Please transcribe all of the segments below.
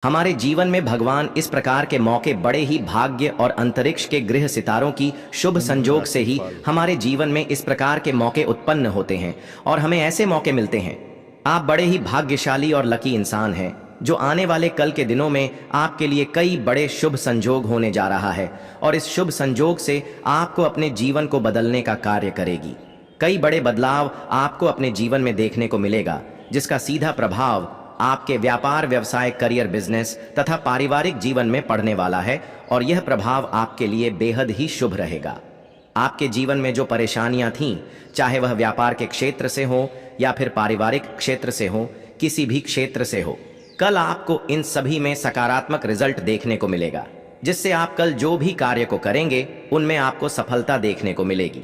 हमारे जीवन में भगवान इस प्रकार के मौके बड़े ही भाग्य और अंतरिक्ष के गृह सितारों की शुभ संजोग से ही हमारे जीवन में इस प्रकार के मौके उत्पन्न होते हैं और हमें ऐसे मौके मिलते हैं। आप बड़े ही भाग्यशाली और लकी इंसान हैं जो आने वाले कल के दिनों में आपके लिए कई बड़े शुभ संजोग होने जा रहा है और इस शुभ संजोग से आपको अपने जीवन को बदलने का कार्य करेगी। कई बड़े बदलाव आपको अपने जीवन में देखने को मिलेगा जिसका सीधा प्रभाव आपके व्यापार, व्यवसाय, करियर, बिजनेस तथा पारिवारिक जीवन में पड़ने वाला है और यह प्रभाव आपके लिए बेहद ही शुभ रहेगा। आपके जीवन में जो परेशानियां थीं, चाहे वह व्यापार के क्षेत्र से हो या फिर पारिवारिक क्षेत्र से हो, किसी भी क्षेत्र से हो, कल आपको इन सभी में सकारात्मक रिजल्ट देखने को मिलेगा जिससे आप कल जो भी कार्य को करेंगे उनमें आपको सफलता देखने को मिलेगी।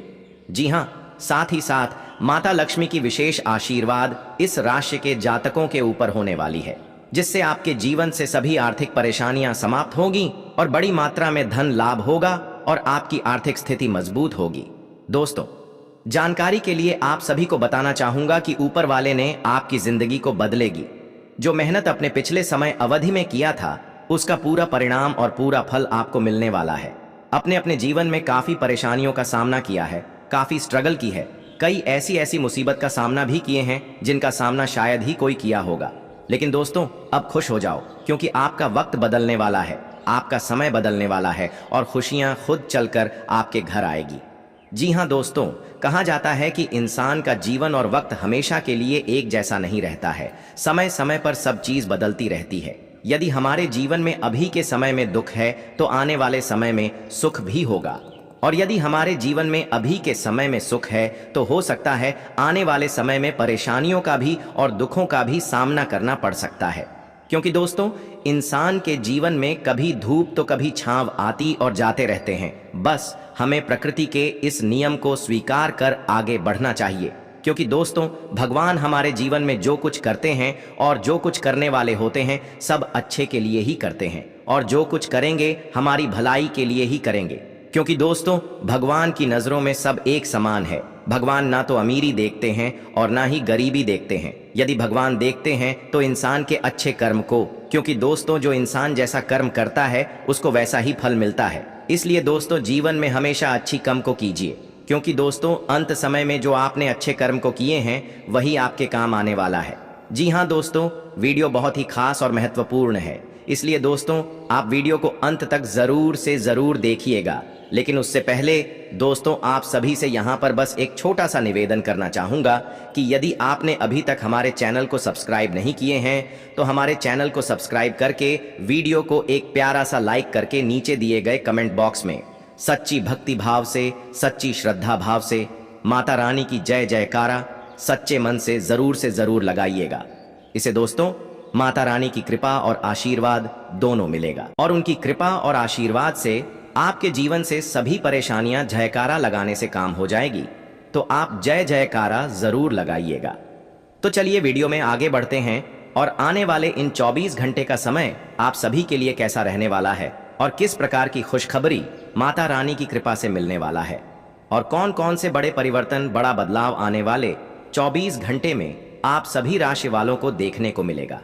जी हाँ, साथ ही साथ माता लक्ष्मी की विशेष आशीर्वाद इस राशि के जातकों के ऊपर होने वाली है जिससे आपके जीवन से सभी आर्थिक परेशानियां समाप्त होगी और बड़ी मात्रा में धन लाभ होगा और आपकी आर्थिक स्थिति मजबूत होगी। दोस्तों, जानकारी के लिए आप सभी को बताना चाहूंगा कि ऊपर वाले ने आपकी जिंदगी को बदलेगी। जो मेहनत अपने पिछले समय अवधि में किया था उसका पूरा परिणाम और पूरा फल आपको मिलने वाला है। अपने अपने जीवन में काफी परेशानियों का सामना किया है, काफी स्ट्रगल की है, कई ऐसी मुसीबत का सामना भी किए हैं जिनका सामना शायद ही कोई किया होगा। लेकिन दोस्तों, अब खुश हो जाओ क्योंकि आपका वक्त बदलने वाला है, आपका समय बदलने वाला है और खुशियां खुद चलकर आपके घर आएगी। जी हां दोस्तों, कहा जाता है कि इंसान का जीवन और वक्त हमेशा के लिए एक जैसा नहीं रहता है। समय समय पर सब चीज बदलती रहती है। यदि हमारे जीवन में अभी के समय में दुख है तो आने वाले समय में सुख भी होगा, और यदि हमारे जीवन में अभी के समय में सुख है तो हो सकता है आने वाले समय में परेशानियों का भी और दुखों का भी सामना करना पड़ सकता है। क्योंकि दोस्तों, इंसान के जीवन में कभी धूप तो कभी छांव आती और जाते रहते हैं। बस हमें प्रकृति के इस नियम को स्वीकार कर आगे बढ़ना चाहिए क्योंकि दोस्तों, भगवान हमारे जीवन में जो कुछ करते हैं और जो कुछ करने वाले होते हैं सब अच्छे के लिए ही करते हैं और जो कुछ करेंगे हमारी भलाई के लिए ही करेंगे। क्योंकि दोस्तों, भगवान की नजरों में सब एक समान है। भगवान ना तो अमीरी देखते हैं और ना ही गरीबी देखते हैं। यदि भगवान देखते हैं तो इंसान के अच्छे कर्म को, क्योंकि दोस्तों जो इंसान जैसा कर्म करता है उसको वैसा ही फल मिलता है। इसलिए दोस्तों, जीवन में हमेशा अच्छी कर्म को कीजिए क्योंकि दोस्तों, अंत समय में जो आपने अच्छे कर्म को किए हैं वही आपके काम आने वाला है। जी हाँ दोस्तों, वीडियो बहुत ही खास और महत्वपूर्ण है, इसलिए दोस्तों आप वीडियो को अंत तक जरूर से जरूर देखिएगा। लेकिन उससे पहले दोस्तों, आप सभी से यहाँ पर बस एक छोटा सा निवेदन करना चाहूँगा कि यदि आपने अभी तक हमारे चैनल को सब्सक्राइब नहीं किए हैं तो हमारे चैनल को सब्सक्राइब करके वीडियो को एक प्यारा सा लाइक करके नीचे दिए गए कमेंट बॉक्स में सच्ची भक्ति भाव से, सच्ची श्रद्धा भाव से माता रानी की जय जयकारा सच्चे मन से जरूर लगाइएगा। इसे दोस्तों माता रानी की कृपा और आशीर्वाद दोनों मिलेगा और उनकी कृपा और आशीर्वाद से आपके जीवन से सभी परेशानियां जयकारा लगाने से काम हो जाएगी। तो आप जय जयकारा जरूर लगाइएगा। तो चलिए वीडियो में आगे बढ़ते हैं और आने वाले इन 24 घंटे का समय आप सभी के लिए कैसा रहने वाला है और किस प्रकार की खुशखबरी माता रानी की कृपा से मिलने वाला है और कौन कौन से बड़े परिवर्तन, बड़ा बदलाव आने वाले 24 घंटे में आप सभी राशि वालों को देखने को मिलेगा।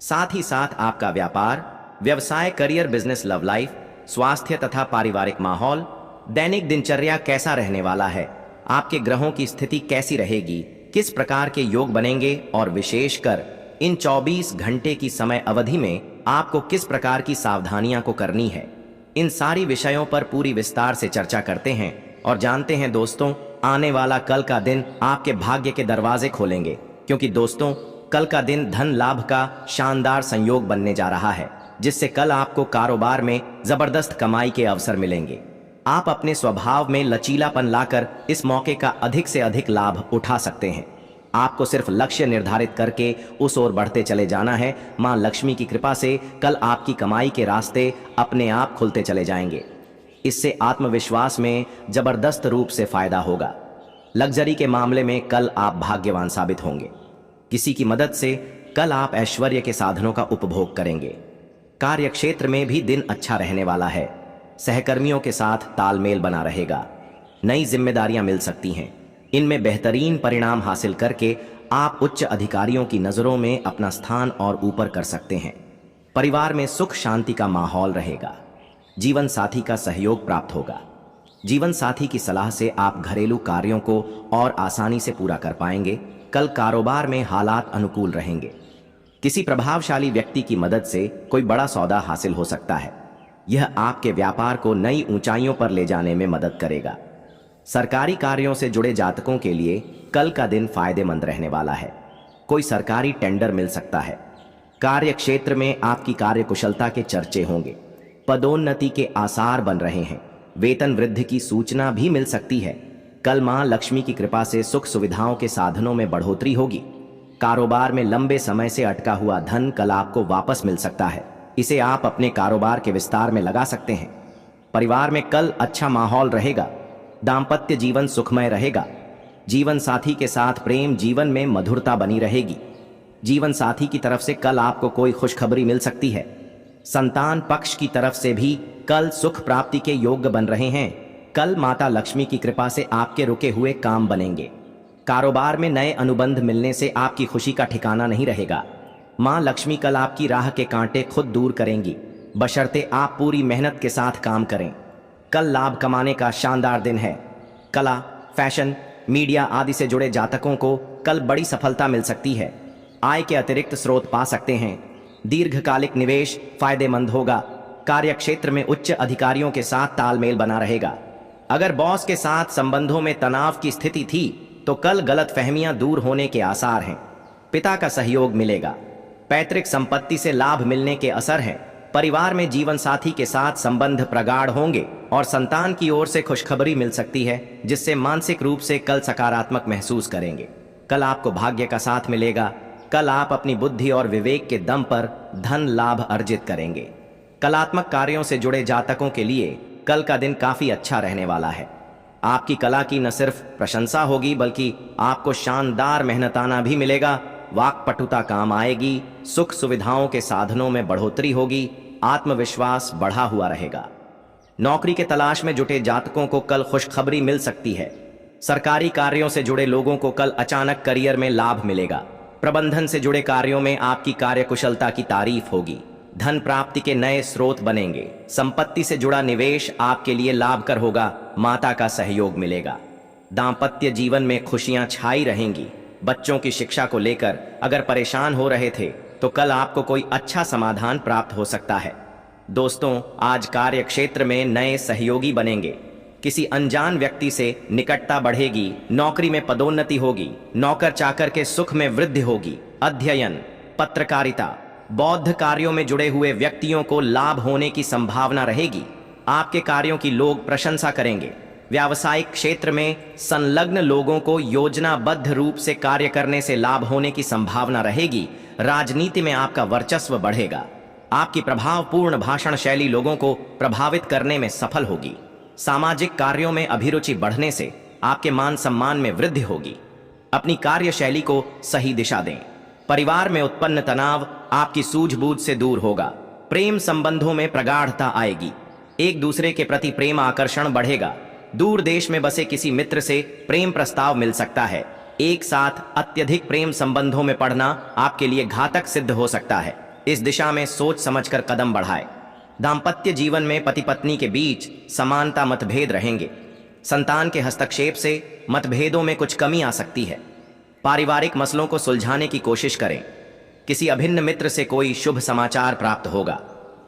साथ ही साथ आपका व्यापार, व्यवसाय, करियर, बिजनेस, लव लाइफ, स्वास्थ्य तथा पारिवारिक माहौल, दैनिक दिनचर्या कैसा रहने वाला है, आपके ग्रहों की स्थिति कैसी रहेगी, किस प्रकार के योग बनेंगे और विशेषकर इन 24 घंटे की समय अवधि में आपको किस प्रकार की सावधानियां को करनी है, इन सारी विषयों पर पूरी विस्तार से चर्चा करते हैं और जानते हैं दोस्तों, आने वाला कल का दिन आपके भाग्य के दरवाजे खोलेंगे क्योंकि दोस्तों, कल का दिन धन लाभ का शानदार संयोग बनने जा रहा है जिससे कल आपको कारोबार में जबरदस्त कमाई के अवसर मिलेंगे। आप अपने स्वभाव में लचीलापन लाकर इस मौके का अधिक से अधिक लाभ उठा सकते हैं। आपको सिर्फ लक्ष्य निर्धारित करके उस ओर बढ़ते चले जाना है। मां लक्ष्मी की कृपा से कल आपकी कमाई के रास्ते अपने आप खुलते चले जाएंगे। इससे आत्मविश्वास में जबरदस्त रूप से फायदा होगा। लग्जरी के मामले में कल आप भाग्यवान साबित होंगे। किसी की मदद से कल आप ऐश्वर्य के साधनों का उपभोग करेंगे। कार्य क्षेत्र में भी दिन अच्छा रहने वाला है। सहकर्मियों के साथ तालमेल बना रहेगा। नई जिम्मेदारियां मिल सकती हैं। इनमें बेहतरीन परिणाम हासिल करके आप उच्च अधिकारियों की नजरों में अपना स्थान और ऊपर कर सकते हैं। परिवार में सुख शांति का माहौल रहेगा। जीवन साथी का सहयोग प्राप्त होगा। जीवन साथी की सलाह से आप घरेलू कार्यों को और आसानी से पूरा कर पाएंगे। कल कारोबार में हालात अनुकूल रहेंगे। किसी प्रभावशाली व्यक्ति की मदद से कोई बड़ा सौदा हासिल हो सकता है। यह आपके व्यापार को नई ऊंचाइयों पर ले जाने में मदद करेगा। सरकारी कार्यों से जुड़े जातकों के लिए कल का दिन फायदेमंद रहने वाला है। कोई सरकारी टेंडर मिल सकता है। कार्य क्षेत्र में आपकी कार्यकुशलता के चर्चे होंगे। पदोन्नति के आसार बन रहे हैं। वेतन वृद्धि की सूचना भी मिल सकती है। कल मां लक्ष्मी की कृपा से सुख सुविधाओं के साधनों में बढ़ोतरी होगी। कारोबार में लंबे समय से अटका हुआ धन कल आपको वापस मिल सकता है। इसे आप अपने कारोबार के विस्तार में लगा सकते हैं। परिवार में कल अच्छा माहौल रहेगा। दाम्पत्य जीवन सुखमय रहेगा। जीवन साथी के साथ प्रेम जीवन में मधुरता बनी रहेगी। जीवन साथी की तरफ से कल आपको कोई खुशखबरी मिल सकती है। संतान पक्ष की तरफ से भी कल सुख प्राप्ति के योग्य बन रहे हैं। कल माता लक्ष्मी की कृपा से आपके रुके हुए काम बनेंगे। कारोबार में नए अनुबंध मिलने से आपकी खुशी का ठिकाना नहीं रहेगा। मां लक्ष्मी कल आपकी राह के कांटे खुद दूर करेंगी, बशर्ते आप पूरी मेहनत के साथ काम करें। कल लाभ कमाने का शानदार दिन है। कला, फैशन, मीडिया आदि से जुड़े जातकों को कल बड़ी सफलता मिल सकती है। आय के अतिरिक्त स्रोत पा सकते हैं। दीर्घकालिक निवेश फायदेमंद होगा। कार्य क्षेत्र में उच्च अधिकारियों के साथ तालमेल बना रहेगा। अगर बॉस के साथ संबंधों में तनाव की स्थिति थी तो कल गलतफहमियां दूर होने के आसार हैं। पिता का सहयोग मिलेगा। पैतृक संपत्ति से लाभ मिलने के असर हैं। परिवार में जीवन साथी के साथ संबंध प्रगाढ़ होंगे और संतान की ओर से खुशखबरी मिल सकती है, जिससे मानसिक रूप से कल सकारात्मक महसूस करेंगे। कल आपको भाग्य का साथ मिलेगा। कल आप अपनी बुद्धि और विवेक के दम पर धन लाभ अर्जित करेंगे। कलात्मक कार्यों से जुड़े जातकों के लिए कल का दिन काफी अच्छा रहने वाला है। आपकी कला की न सिर्फ प्रशंसा होगी बल्कि आपको शानदार मेहनताना भी मिलेगा। वाक्पटुता काम आएगी। सुख सुविधाओं के साधनों में बढ़ोतरी होगी। आत्मविश्वास बढ़ा हुआ रहेगा। नौकरी के तलाश में जुटे जातकों को कल खुशखबरी मिल सकती है। सरकारी कार्यों से जुड़े लोगों को कल अचानक करियर में लाभ मिलेगा। प्रबंधन से जुड़े कार्यों में आपकी कार्यकुशलता की तारीफ होगी। धन प्राप्ति के नए स्रोत बनेंगे। संपत्ति से जुड़ा निवेश आपके लिए लाभकर होगा। माता का सहयोग मिलेगा। दांपत्य जीवन में खुशियां छाई रहेंगी। बच्चों की शिक्षा को लेकर अगर परेशान हो रहे थे तो कल आपको कोई अच्छा समाधान प्राप्त हो सकता है। दोस्तों, आज कार्य क्षेत्र में नए सहयोगी बनेंगे। किसी अनजान व्यक्ति से निकटता बढ़ेगी। नौकरी में पदोन्नति होगी। नौकर चाकर के सुख में वृद्धि होगी। अध्ययन, पत्रकारिता, बौद्ध कार्यों में जुड़े हुए व्यक्तियों को लाभ होने की संभावना रहेगी। आपके कार्यों की लोग प्रशंसा करेंगे। व्यावसायिक क्षेत्र में संलग्न लोगों को योजनाबद्ध रूप से कार्य करने से लाभ होने की संभावना रहेगी। राजनीति में आपका वर्चस्व बढ़ेगा। आपकी प्रभावपूर्ण भाषण शैली लोगों को प्रभावित करने में सफल होगी। सामाजिक कार्यों में अभिरुचि बढ़ने से आपके मान सम्मान में वृद्धि होगी। अपनी कार्यशैली को सही दिशा दें। परिवार में उत्पन्न तनाव आपकी सूझबूझ से दूर होगा। प्रेम संबंधों में प्रगाढ़ता आएगी। एक दूसरे के प्रति प्रेम आकर्षण बढ़ेगा। दूर देश में बसे किसी मित्र से प्रेम प्रस्ताव मिल सकता है। एक साथ अत्यधिक प्रेम संबंधों में पड़ना आपके लिए घातक सिद्ध हो सकता है। इस दिशा में सोच समझकर कदम बढ़ाएं। दाम्पत्य जीवन में पति पत्नी के बीच समानता मतभेद रहेंगे। संतान के हस्तक्षेप से मतभेदों में कुछ कमी आ सकती है। पारिवारिक मसलों को सुलझाने की कोशिश करें। किसी अभिन्न मित्र से कोई शुभ समाचार प्राप्त होगा।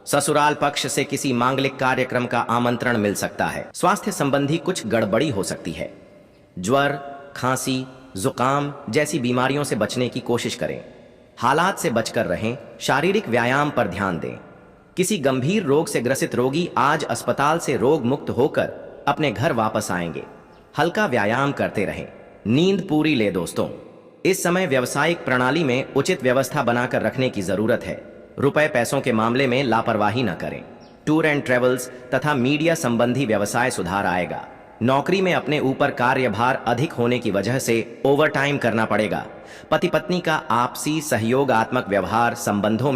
ससुराल पक्ष से किसी मांगलिक कार्यक्रम का आमंत्रण मिल सकता है। स्वास्थ्य संबंधी कुछ गड़बड़ी हो सकती है। ज्वर, खांसी, जुकाम जैसी बीमारियों से बचने की कोशिश करें। हालात से बचकर रहें। शारीरिक व्यायाम पर ध्यान दें। किसी गंभीर रोग से ग्रसित रोगी आज अस्पताल से रोग मुक्त होकर अपने घर वापस आएंगे। हल्का व्यायाम करते रहें। नींद पूरी ले दोस्तों। इस समय व्यवसायिक प्रणाली में उचित व्यवस्था बनाकर रखने की जरूरत है। रुपए पैसों के मामले में लापरवाही न करें। टूर एंड ट्रेवल्स तथा मीडिया संबंधी व्यवसाय सुधार आएगा। नौकरी में अपने ऊपर कार्यभार अधिक होने की वजह से ओवरटाइम करना पड़ेगा। पति पत्नी का आपसी सहयोगात्मक व्यवहार संबंधों